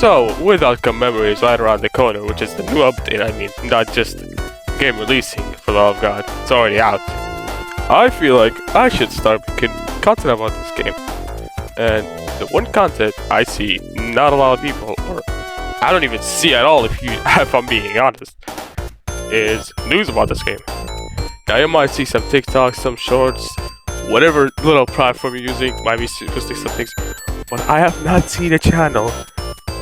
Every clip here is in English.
So, with Outcome Memories right around the corner, which is the new update, I mean, not just game releasing, for the love of God, it's already out. I feel like I should start making content about this game. And the one content I see not a lot of people, or I don't even see at all if I'm being honest, is news about this game. Now you might see some TikToks, some shorts, whatever little platform you're using, might be posting some things, but I have not seen a channel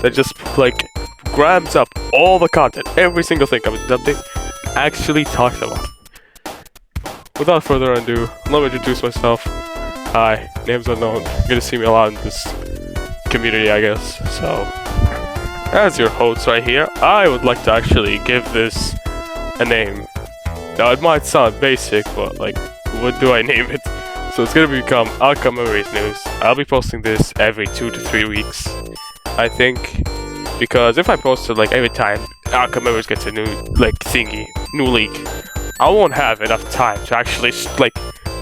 that just like grabs up all the content, every single thing of this update, and actually talks about it. Without further ado, let me introduce myself. Hi, name's unknown. You're gonna see me a lot in this community, I guess. So, as your host right here, I would like to actually give this a name. Now, it might sound basic, but like, what do I name it? So it's gonna become Outcome Memories News. I'll be posting this every 2 to 3 weeks, I think, because if I post it like every time Outcome Memories gets a new like thingy, new leak, I won't have enough time to actually like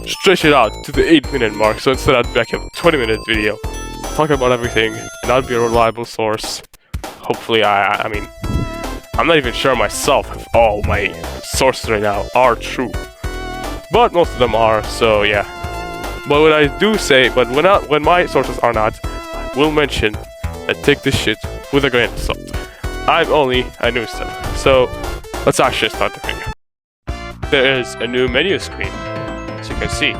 stretch it out to the 8-minute mark. So instead, I'd make a 20-minute video talking about everything, and I'd be a reliable source. Hopefully, I mean, I'm not even sure myself if all my sources right now are true, but most of them are. So yeah. But when I do say, but when my sources are not, I will mention and take this shit with a grain of salt. I'm only a news sender. So let's actually start the video. There is a new menu screen, as you can see.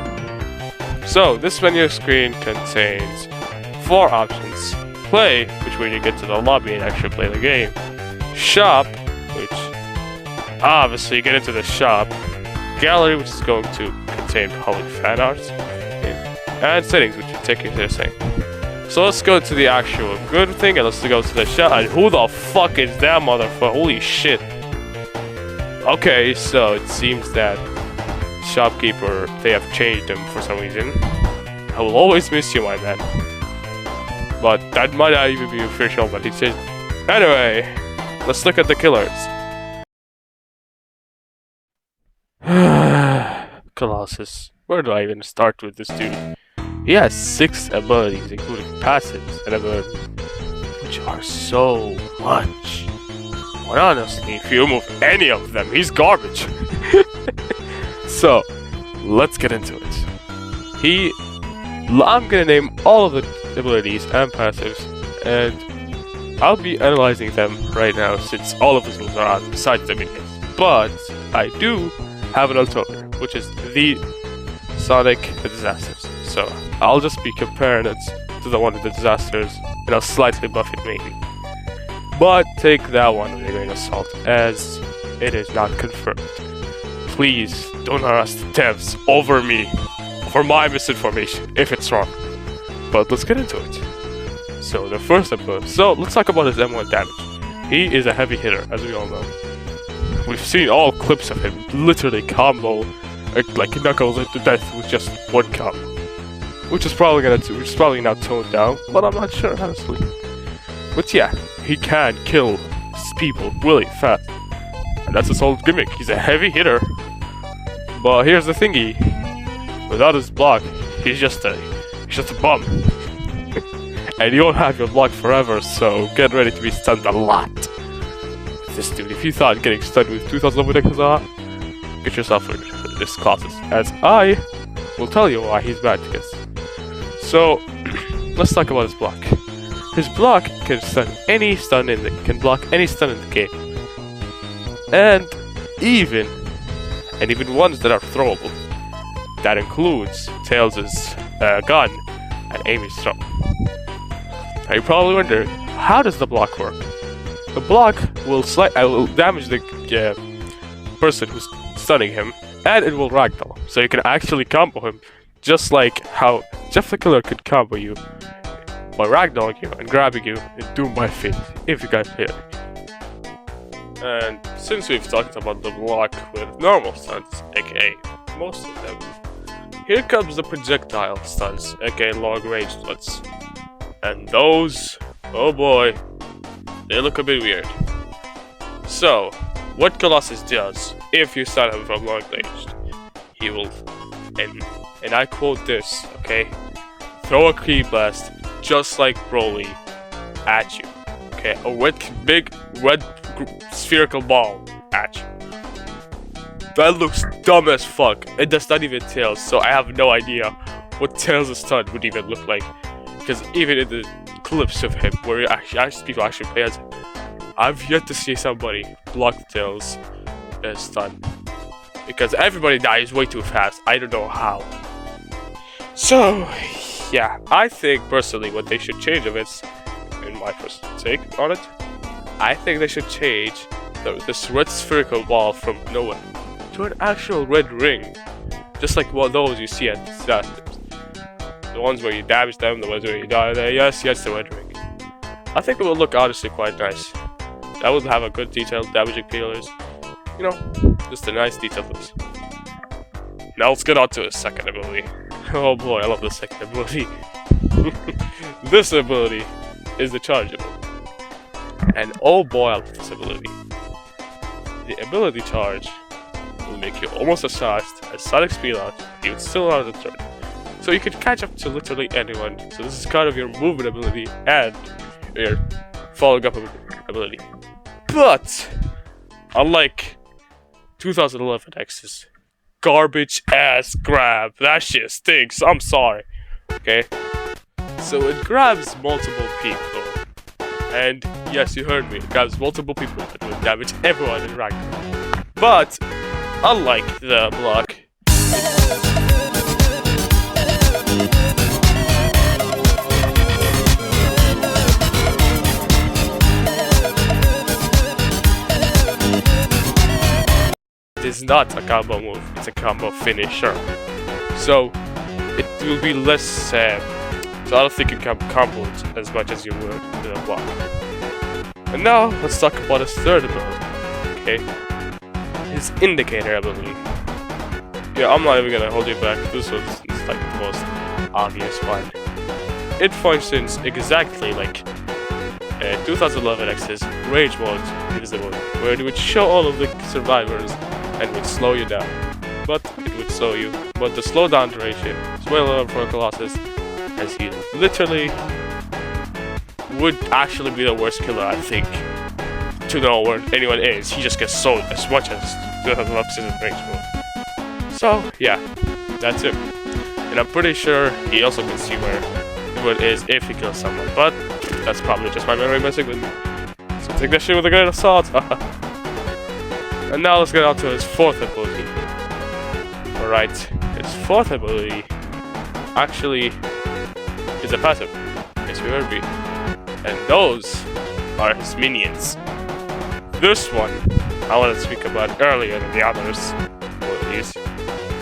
So this menu screen contains 4 options: play, which when you get to the lobby and actually play the game; shop, which obviously you get into the shop; gallery, which is going to contain public fan arts; and settings, which will take you to the same. So let's go to the actual good thing, and let's go to the shop. And who the fuck is that motherfucker? Holy shit. Okay, so it seems that shopkeeper, they have changed him for some reason. I will always miss you, my man. But that might not even be official, but he says. Anyway, let's look at the killers. Colossus. Where do I even start with this dude? He has 6 abilities, including passives and abilities, which are so much. But honestly, if you remove any of them, he's garbage. So, let's get into it. I'm gonna name all of the abilities and passives, and I'll be analyzing them right now since all of his moves are on besides the minions. But I do have an alternative, which is the Sonic the Disasters. So I'll just be comparing it to the one with the Disasters, and I'll slightly buff it maybe. But take that one with a grain of salt, as it is not confirmed. Please don't harass the devs over me for my misinformation if it's wrong. But let's get into it. So the first episode. So let's talk about his M1 damage. He is a heavy hitter, as we all know. We've seen all clips of him literally combo like Knuckles to death with just one combo, which is probably now toned down, but I'm not sure honestly. But yeah, he can kill people really fast, and that's his whole gimmick. He's a heavy hitter. But here's the thingy: without his block, he's just a bum, and you won't have your block forever. So get ready to be stunned a lot with this dude. If you thought getting stunned with 2000 level decks was a lot, get yourself rid of this Colossus, as I will tell you why he's bad to guess. So let's talk about his block. His block can block any stun in the game, and even ones that are throwable. That includes Tails' gun and Amy's throw. Now you're probably wondering, how does the block work? The block will damage the person who's stunning him, and it will ragdoll, so you can actually combo him, just like how Jeff the Killer could combo you by ragdolling you and grabbing you in Doom by Fate, if you guys hear it. And since we've talked about the block with normal stuns, aka most of them, here comes the projectile stuns, aka long range stuns. And those, oh boy, they look a bit weird. So, what Colossus does, if you stun him from long range, he will, and I quote this, okay, throw a Ki blast just like Broly at you. Okay, a big red spherical ball at you. That looks dumb as fuck. It does not even Tails, so I have no idea what Tails' stun would even look like. Because even in the clips of him, where people actually play as him, I've yet to see somebody block Tails' stun. Because everybody dies way too fast. I don't know how. So, yeah, I think personally what they should change of it, in my first take on it, I think they should change this red spherical ball from nowhere to an actual red ring. Just like one of those you see at disasters. The ones where you damage them, the ones where you die there, yes, the red ring. I think it will look honestly quite nice. That would have a good detailed damaging pillars. You know, just a nice detailed looks. Now let's get on to his second ability. Oh boy, I love the second ability. This ability is the charge ability. And oh boy, I love this ability. The ability charge will make you almost as fast as Sonic Speed Out, you would still out of the turn. So you can catch up to literally anyone. So this is kind of your movement ability and your following up ability. But unlike 2011 X's garbage ass grab, that shit stinks, I'm sorry. Okay? So it grabs multiple people. And yes, you heard me, it grabs multiple people that will damage everyone in Ragnarok. But unlike the block, it is not a combo move, it's a combo finisher. So it will be less, so I don't think you can combo it as much as you would with a block. And now let's talk about his third ability, okay? His indicator ability. Yeah, I'm not even gonna hold you back, this one's like the most obvious one. It functions exactly like 2011 X's Rage Mode Invisible, where it would show all of the survivors and would slow you down. But it would slow you. But the slowdown duration is way lower for Colossus, as he literally would actually be the worst killer, I think, to know where anyone is. He just gets sold as much as 2011's Rage Mode. So yeah, that's it. And I'm pretty sure he also can see where everyone is if he kills someone. But that's probably just my memory messing with me. So take that shit with a grain of salt. And now let's get on to his fourth ability. Alright, his fourth ability actually is a passive, as you heard me. And those are his minions. This one I want to speak about earlier than the others, abilities,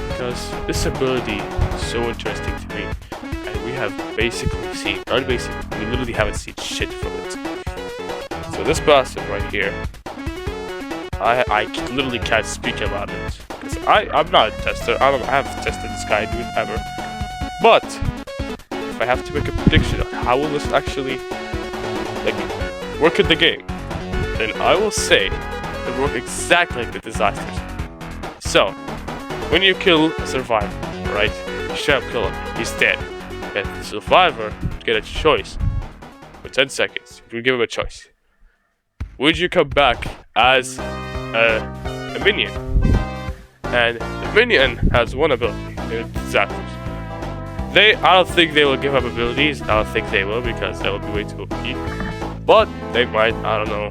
because this ability is so interesting to me. And we have basically seen, not basically, we literally haven't seen shit from it. So this passive right here, I literally can't speak about it, because I'm not a tester, I haven't tested this guy dude ever. But if I have to make a prediction on how will this actually work in the game, then I will say it works exactly like the disasters. So when you kill a survivor, right, you straight up kill him, he's dead, and the survivor would get a choice for 10 seconds. If you give him a choice, would you come back as a minion? And the minion has one ability, disasters. I don't think they will give up abilities. I don't think they will, because that would be way too OP. But they might, I don't know.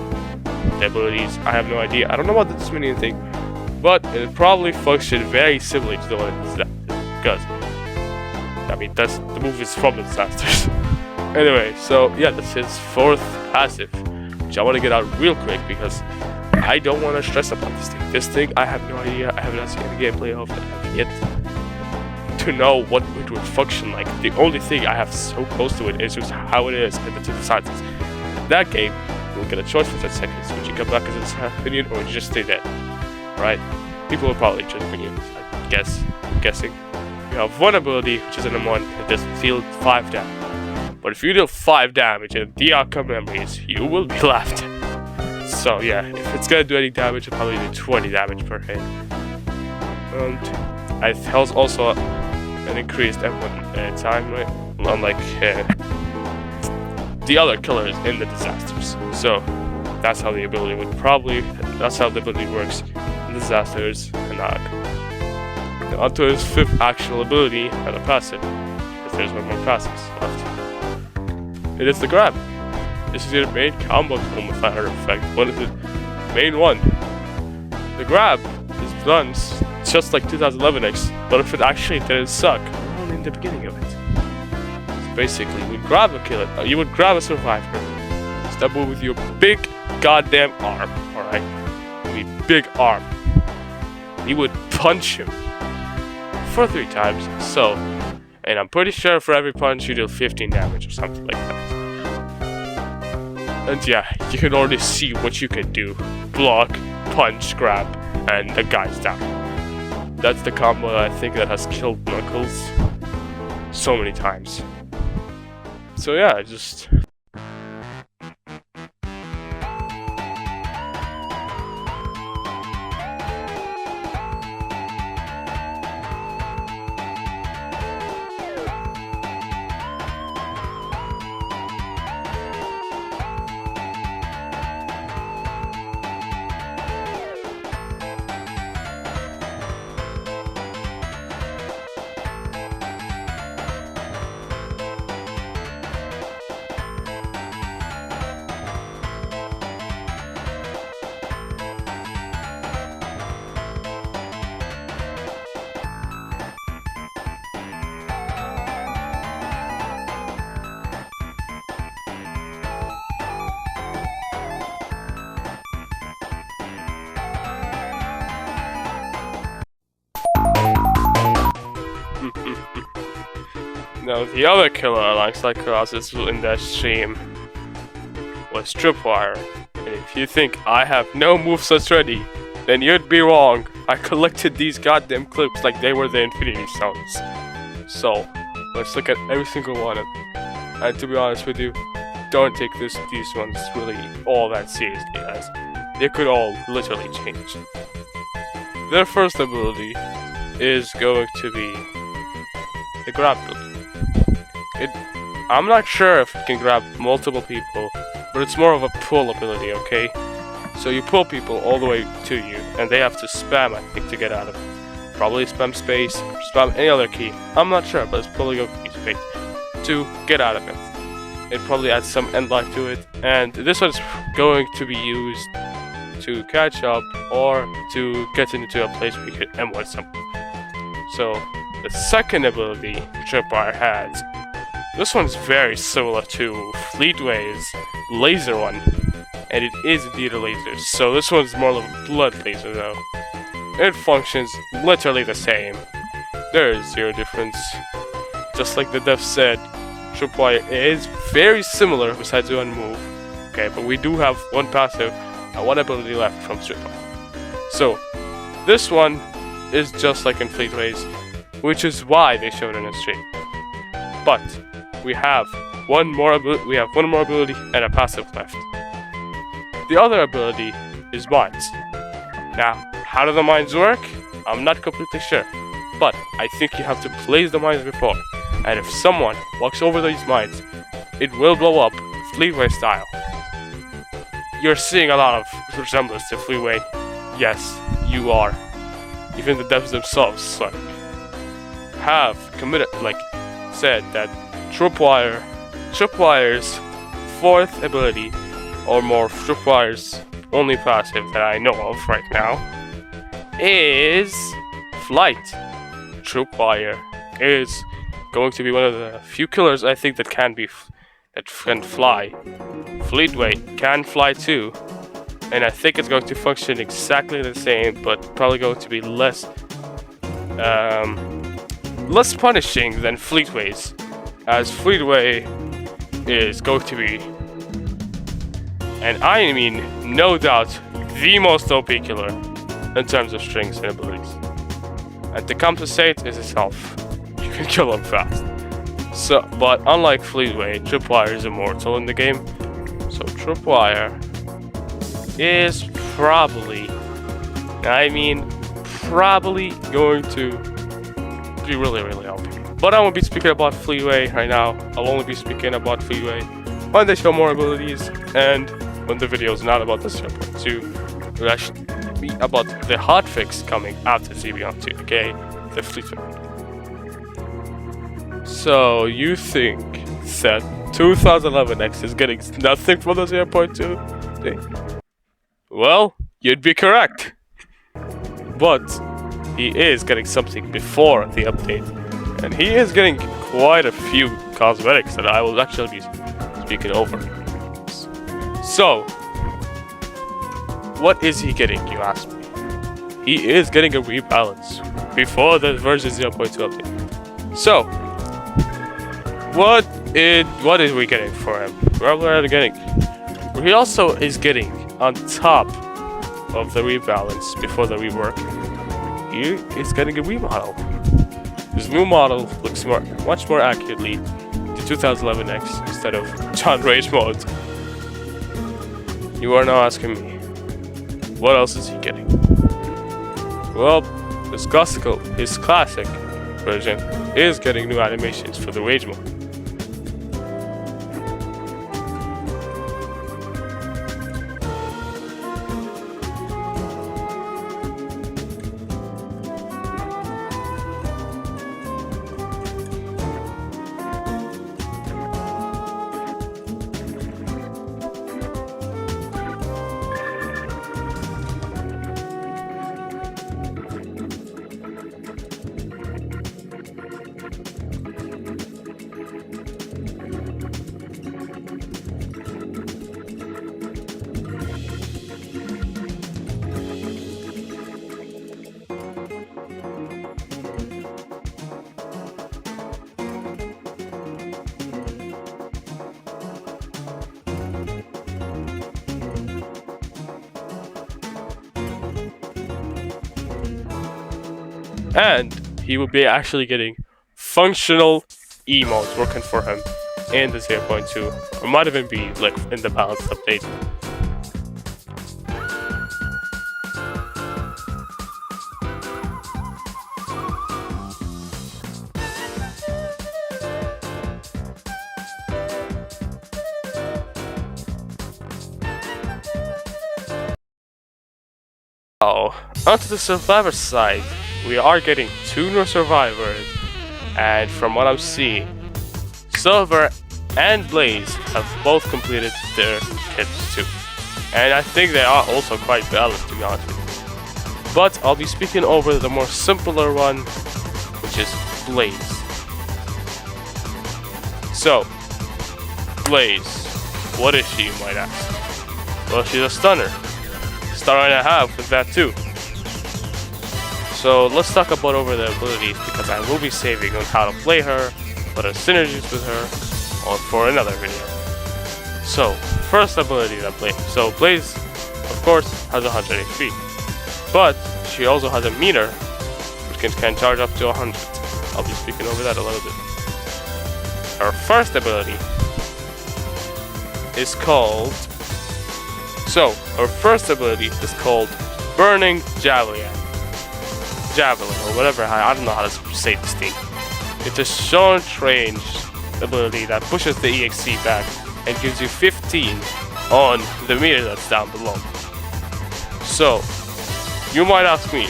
The abilities, I have no idea. I don't know about this minion thing, but it probably functioned very similarly to the one in disasters, because I mean that's the move is from the disasters. Anyway, so yeah, that's his fourth passive, which I want to get out real quick because I don't want to stress about this thing. This thing, I have no idea. I have not seen any gameplay of it yet to know what it would function like. The only thing I have so close to it is just how it is in the two disasters. That game, you'll get a choice for 10 seconds. Would you come back as a minion or would you just stay dead? Right? People will probably choose minions, I guess. I'm guessing. You have one ability, which is an M1, it does deal 5 damage. But if you deal 5 damage in the outcome memories, you will be left. So yeah, if it's gonna do any damage, it'll probably do 20 damage per hit. And it has also an increased M1 time, right? Unlike the other killers in the disasters. So that's how the ability works in disasters and not. Now onto his 5th actual ability and a passive, because there's one more passive left. It is the grab. This is your main combo tool with fire effect. One of the main one. The grab is done just like 2011X, but if it actually didn't suck, only in the beginning of it. So basically, you would grab a killer, you would grab a survivor, step over with your big goddamn arm, alright? I mean, big arm. You would punch him for 3 times, so, and I'm pretty sure for every punch you deal 15 damage or something like that. And yeah, you can already see what you can do. Block, punch, grab, and the guy's down. That's the combo I think that has killed Knuckles so many times. So yeah, just... Now the other killer alongside Colossus in that stream was Tripwire. And if you think I have no movesets ready, then you'd be wrong. I collected these goddamn clips like they were the Infinity Stones. So, let's look at every single one of them. And to be honest with you, don't take these ones really all that seriously, guys. They could all literally change. Their first ability is going to be the grab ability. I'm not sure if it can grab multiple people, but it's more of a pull ability, okay? So you pull people all the way to you, and they have to spam, I think, to get out of it. Probably spam space, or spam any other key. I'm not sure, but it's probably going to be space to get out of it. It probably adds some end life to it, and this one's going to be used to catch up or to get into a place where you can M1 something. So the second ability Tripwire has. This one's very similar to Fleetway's laser one, and it is indeed a laser, so this one's more like a blood laser though. It functions literally the same. There is zero difference. Just like the dev said, Tripwire is very similar besides one move, okay, but we do have one passive and one ability left from Tripwire. So, this one is just like in Fleetway's, which is why they showed it in a stream. But we have one more ability and a passive left. The other ability is mines. Now, how do the mines work? I'm not completely sure, but I think you have to place the mines before, and if someone walks over these mines, it will blow up Fleetway style. You're seeing a lot of resemblance to Fleetway. Yes, you are. Even the devs themselves have committed, said that Tripwire's fourth ability, or more Tripwire's only passive that I know of right now, is Flight. Tripwire is going to be one of the few killers I think that can fly. Fleetway can fly too, and I think it's going to function exactly the same, but probably going to be less punishing than Fleetway's, as Fleetway is going to be, and I mean no doubt, the most OP killer in terms of strings and abilities. And to compensate is itself, you can kill him fast. So, but unlike Fleetway, Tripwire is immortal in the game, so Tripwire is probably going to be really OP. But I won't be speaking about Fleetway right now. I'll only be speaking about Fleetway when they show more abilities, and when the video is not about the 0.2, it will actually be about the hotfix coming after ZBeyond 2, okay? The Fleet Weapon. So, you think that 2011X is getting nothing from the 0.2 thing? Well, you'd be correct. But he is getting something before the update, and he is getting quite a few cosmetics that I will actually be speaking over. So, what is he getting, you ask me? He is getting a rebalance before the version 0.2 update. So, what is we getting for him? He also is getting on top of the rebalance before the rework. He is getting a remodel. This new model looks much more accurately to 2011X instead of John Rage mode. You are now asking me, what else is he getting? Well, his classic version is getting new animations for the Rage mode. And he will be actually getting functional emotes working for him in the 0.2, or might even be like in the balanced update. Oh, onto the survivor side. We are getting 2 new survivors, and from what I'm seeing, Silver and Blaze have both completed their kits too. And I think they are also quite balanced, to be honest with you. But I'll be speaking over the more simpler one, which is Blaze. So, Blaze, what is she, you might ask? Well, she's a stunner. Star and a half with that too. So let's talk about over the abilities, because I will be saving on how to play her, what are synergies with her, or for another video. So, first ability that Blaze. So Blaze, of course, has 100 HP, but she also has a meter, which can charge up to 100. I'll be speaking over that a little bit. Her first ability is called... her first ability is called Burning Javelin, or whatever, I don't know how to say this thing. It's a short range ability that pushes the EXC back and gives you 15 on the meter that's down below. So, you might ask me,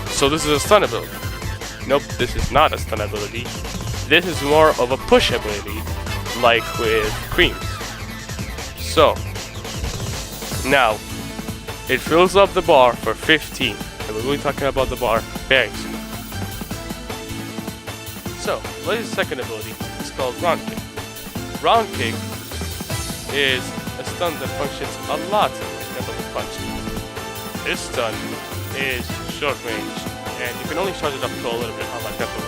so this is a stun ability? Nope, this is not a stun ability. This is more of a push ability, like with Creams. So, now, it fills up the bar for 15. And we're really talking about the bar very soon. So, Blaze's second ability is called Round Kick. Round Kick is a stun that functions a lot like Double Punch. This stun is short range, and you can only charge it up to a little bit, unlike Double.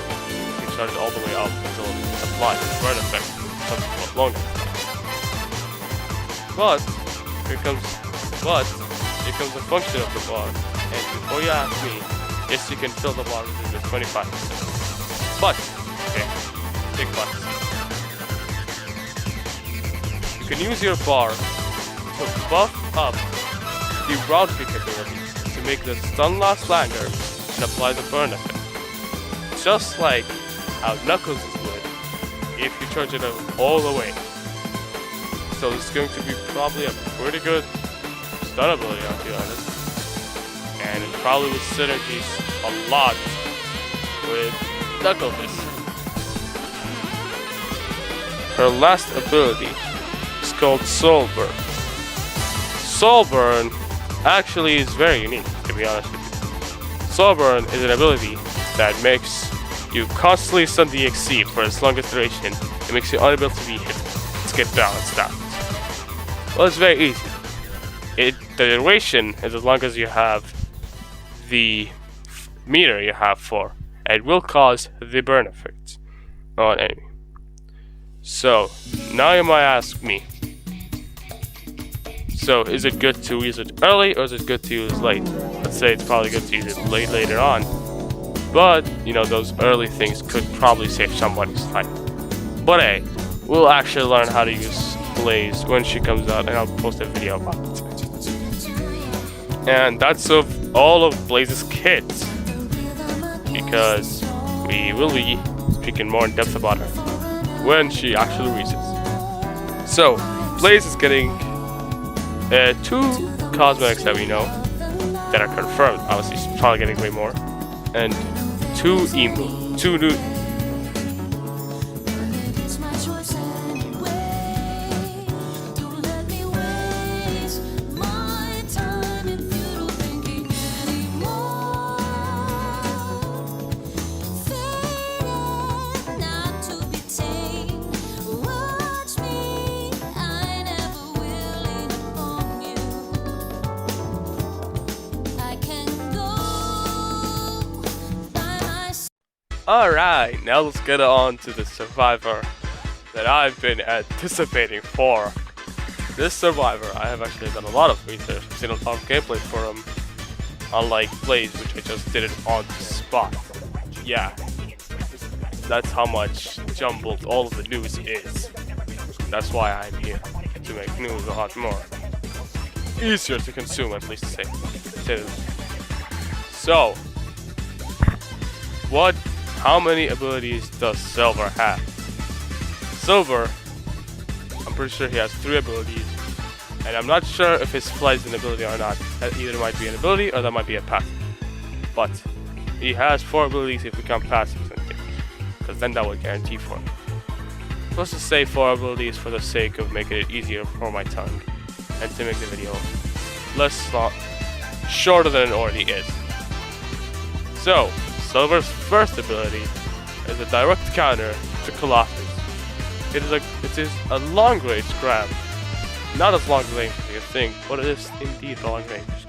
You can charge it all the way up until it applies its burn effect, something much longer. But here comes the function of the bar. And before you ask me, yes, you can fill the bar with 25%. But, okay, big but. You can use your bar to buff up the round kick ability to make the stun last longer and apply the burn effect. Just like how Knuckles would if you charge it up all the way. so this is going to be probably a pretty good stun ability, I'll be honest. And it probably will synergies a lot with Knuckle Fist. Her last ability is called Soul Burn. Soul Burn actually is very unique, to be honest with you. Soul Burn is an ability that makes you constantly stun the EXE for its longest duration. It makes you unable to be hit. Let's get balanced out. Well, it's very easy. The duration is as long as you have the meter you have for, and it will cause the burn effect on enemy. So now you might ask me, so is it good to use it early or is it good to use late? Let's say it's probably good to use it later on, but you know, those early things could probably save somebody's life. But hey, we'll actually learn how to use Blaze when she comes out, and I'll post a video about it. And that's of all of Blaze's kits, because we will be speaking more in depth about her when she actually resets. So Blaze is getting 2 cosmetics that we know that are confirmed. Obviously she's probably getting way more, and 2 emo, 2 new. Alright, now let's get on to the survivor that I've been anticipating for. This survivor, I have actually done a lot of research. I've seen a lot of gameplay for him, unlike Blaze, which I just did it on the spot. Yeah, that's how much jumbled all of the news is. That's why I'm here, to make news a lot more easier to consume, at least to say. So, how many abilities does Silver have? Silver, I'm pretty sure he has 3 abilities, and I'm not sure if his flight is an ability or not. That either might be an ability or that might be a passive. But he has 4 abilities if we count passives and things, because then that would guarantee 4. Let's just say 4 abilities for the sake of making it easier for my tongue, and to make the video shorter than it already is. So, Silver's first ability is a direct counter to Colossus. It is a long range grab. Not as long range as you think, but it is indeed long range.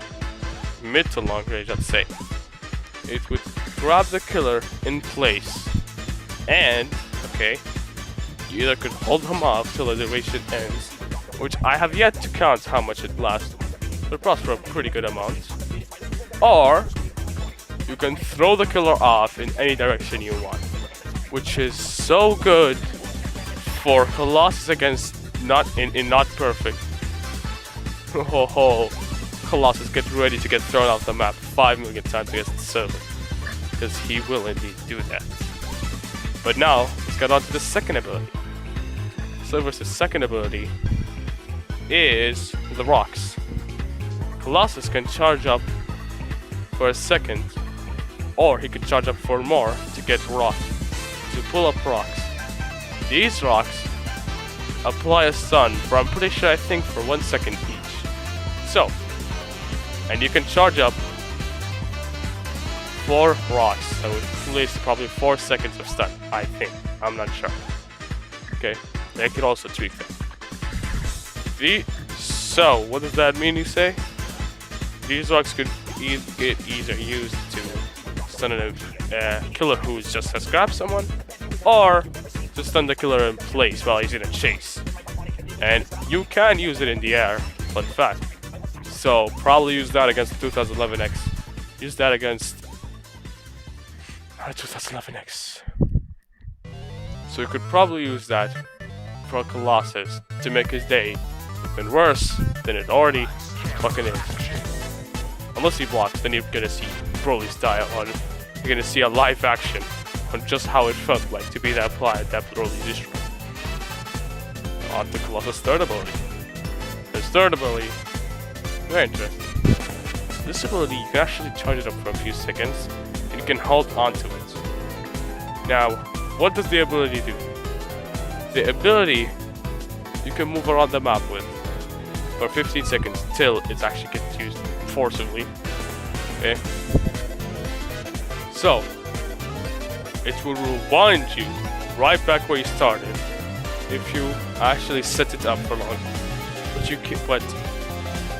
Mid to long range, I'd say. It would grab the killer in place, and, okay, you either could hold him off till the duration ends, which I have yet to count how much it lasts, but it lasts for a pretty good amount, or you can throw the killer off in any direction you want, which is so good for Colossus against not perfect. Oh, Colossus, get ready to get thrown off the map 5 million times against the server, because he will indeed do that. But now, let's get on to the second ability. Silver's second ability is the rocks. Colossus can charge up for a second, or he could charge up for more to get rock, to pull up rocks. These rocks apply a stun for, I'm pretty sure, I think for 1 second each. So, and you can charge up 4 rocks, so it leads to probably 4 seconds of stun, I think. I'm not sure. Okay, they could also tweak that. So, what does that mean, you say? These rocks could get either used to stun a killer who just has grabbed someone, or to stun the killer in place while he's in a chase. And you can use it in the air, fun fact. So probably use that against 2011X. Use that against 2011X. So you could probably use that for Colossus to make his day even worse than it already fucking is. Unless he blocks, then you're gonna see Broly's style on. You're gonna see a live action on just how it felt like to be that player that Broly destroyed. on to Colossus' third ability. His third ability, very interesting. This ability, you can actually charge it up for a few seconds, and you can hold onto it. Now, what does the ability do? The ability, you can move around the map with for 15 seconds till it actually gets used forcibly. Okay? So, it will rewind you right back where you started if you actually set it up for long. But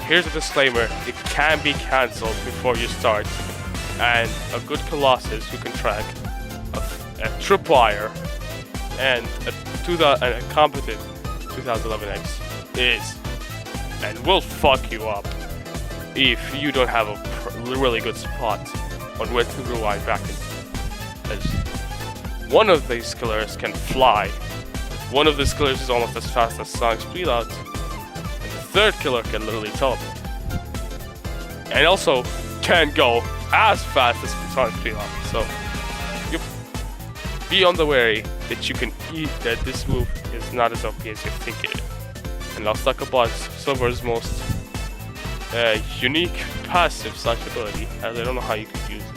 here's a disclaimer: it can be cancelled before you start, and a good Colossus who can track a tripwire and a competent 2011X is and will fuck you up if you don't have a really good spot on where to rewind back in. As one of these killers can fly, one of these killers is almost as fast as Sonic's Bleedout, and the third killer can literally teleport. And also can go as fast as Sonic's Bleedout. So you be on the wary that you can eat that this move is not as OP as you think it is. And let's talk about Silver's most unique passive slash ability, as I don't know how you could use it.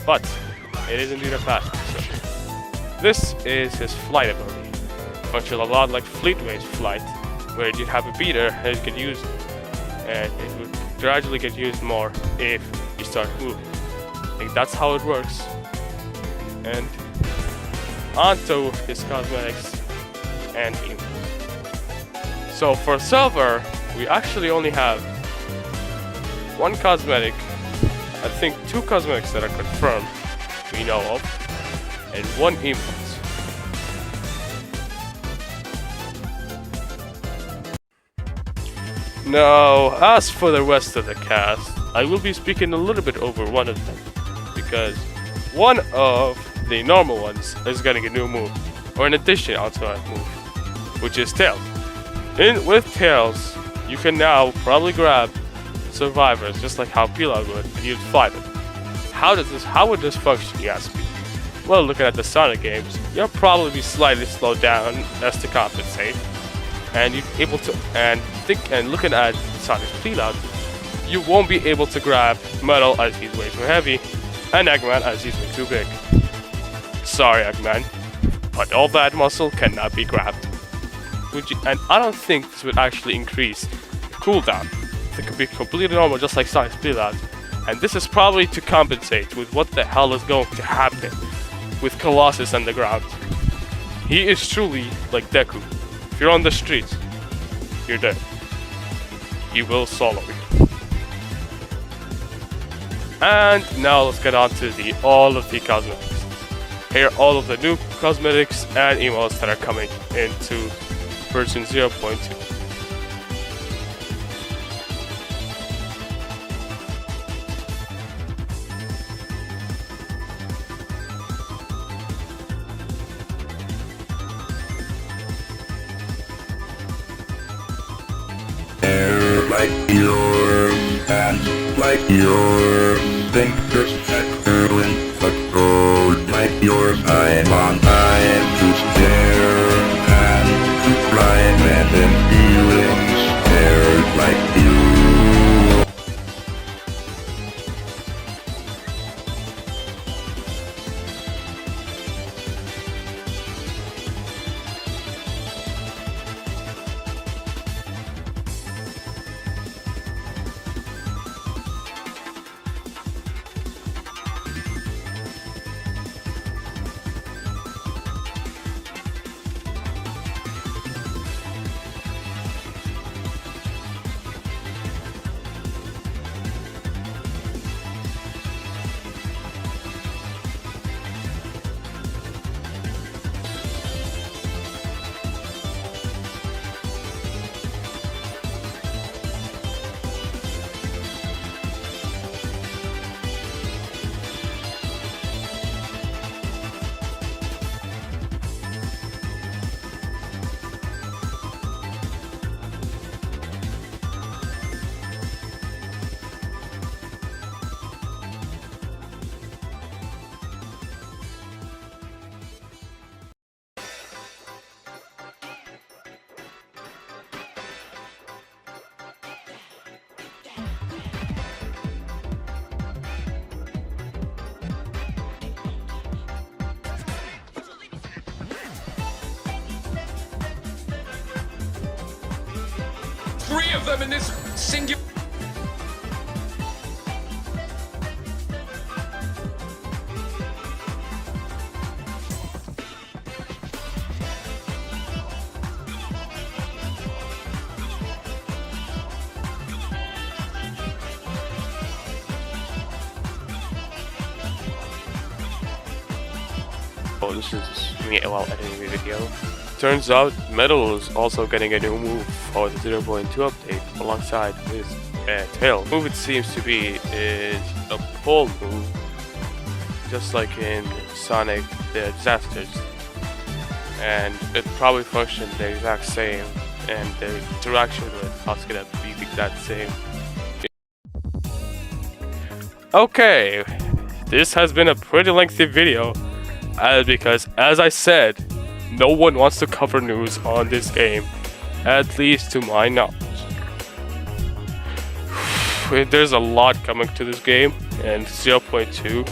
But it is indeed a passive. So this is his flight ability. Functions a lot like Fleetway's flight, where you'd have a beater and it could use, and it would gradually get used more if you start moving. I think that's how it works. And onto his cosmetics and emotes. So for Silver, we actually only have one cosmetic, I think 2 cosmetics that are confirmed we know of, and 1 emote. Now, as for the rest of the cast, I will be speaking a little bit over one of them, because one of the normal ones is getting a new move, or an addition onto that move, which is Tails. With Tails, you can now probably grab survivors just like how Pilaf would, and you'd fly them. How would this function, you ask me? Well, looking at the Sonic games, you'll probably be slightly slowed down as to compensate, and you're able to looking at Sonic's Pilaf, you won't be able to grab Metal as he's way too heavy, and Eggman as he's way too big. Sorry, Eggman, but all that muscle cannot be grabbed. And I don't think this would actually increase the cooldown. It could be completely normal, just like Sonic's Bleedout. And this is probably to compensate with what the hell is going to happen with Colossus on the ground. He is truly like Deku. If you're on the streets, you're dead. He will solo you. And now let's get on to all of the cosmetics. Here are all of the new cosmetics and emotes that are coming into version 0.2. Like your hands, like your fingers, like curling, like gold, like your time on time to stare and to climb and feelings, stare like you. 3 of them in this singular. Oh, this is me while editing the video. Turns out Metal is also getting a new move for the 0.2 update alongside his tail. The move it seems to be is a pull move, just like in Sonic the Disasters. And it probably functions the exact same, and the interaction with us gonna be the exact same. Okay, this has been a pretty lengthy video. Because, as I said, no one wants to cover news on this game, at least to my knowledge. There's a lot coming to this game, and 0.2,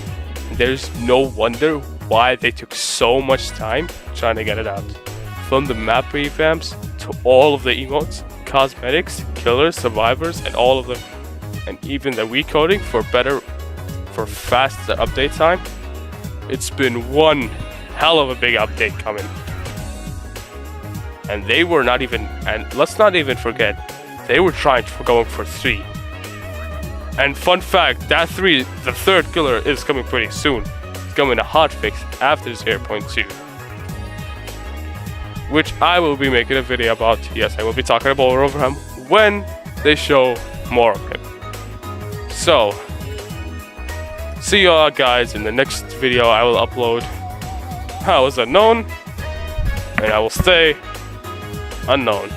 there's no wonder why they took so much time trying to get it out. From the map revamps, to all of the emotes, cosmetics, killers, survivors, and all of them, and even the recoding for faster update time. It's been one hell of a big update coming. And they were not even, and let's not even forget, they were trying for going for 3. And fun fact, that 3, the third killer, is coming pretty soon. It's coming a hotfix after 0.2. Which I will be making a video about. Yes, I will be talking about Wolverham when they show more of him. So, see you all guys in the next video I will upload. I was unknown, and I will stay unknown.